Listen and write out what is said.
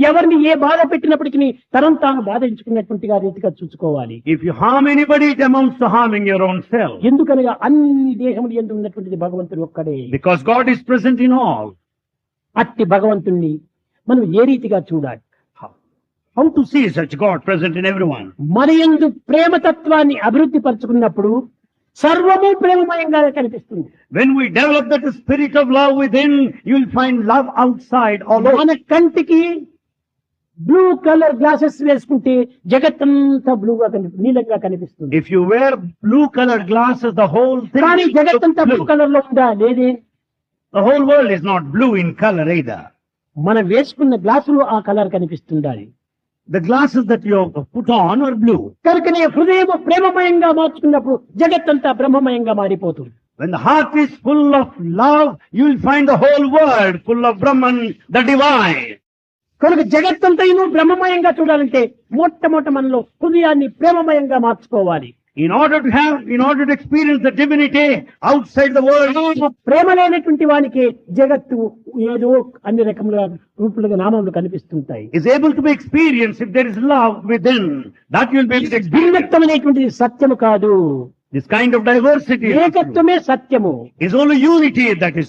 ఎవరిని ఏ బాధ పెట్టినప్పటికీ తనను తాను బాధించుకున్నటువంటిగా రీతిగా చూసుకోవాలి. If you harm anybody, it amounts to harming your own self. ఎందుకనగా అన్ని దేహములు యందు ఉన్నటువంటిది భగవంతుడు ఒక్కడే. Because God is present in all. అట్టి భగవంతుణ్ణి మనం ఏ రీతిగా చూడాలి? How to see such God present in everyone? మన యందు ప్రేమతత్వాన్ని అభివృద్ధి పరుచుకున్నప్పుడు సర్వము ప్రేమమయంగా కనిపిస్తుంది. When we develop that spirit of love within, you will find love outside all over. మన కంటికి బ్లూ కలర్ గ్లాసెస్ వేసుకుంటే జగత్తంతా బ్లూగా నీలంగా కనిపిస్తుంది. If you wear blue colored glasses, the whole thing కానీ looks జగత్తంతా బ్లూ blue. కలర్ లో ఉందా? లేదే. The whole world is not blue in color either. మనం వేసుకున్న గ్లాసులు ఆ colour కనిపిస్తుండాలి. The glasses that you have put on are blue. కనుకనే హృదయం ప్రేమమయంగా మార్చుకున్నప్పుడు జగత్తంతా బ్రహ్మమయంగా మారిపోతుంది. When the heart is full of love, you will find the whole world full of Brahman, the divine. కనుక జగత్తంతయును బ్రహ్మమయంగా చూడాలంటే మొట్టమొదట మనలో హృదయాన్ని ప్రేమమయంగా మార్చుకోవాలి. In order to experience the divinity outside the world, ప్రేమ లేనటువంటి వానికి జగత్తు ఏదో అన్ని రకముల రూపులుగా నామములు కనిపిస్తుంటాయి. is able to be experienced if there is love within. That you will be able to experience. భిన్నత్వం అనేటువంటిది సత్యము కాదు. This kind of diversity ఏకత్వమే సత్యము. is only unity that is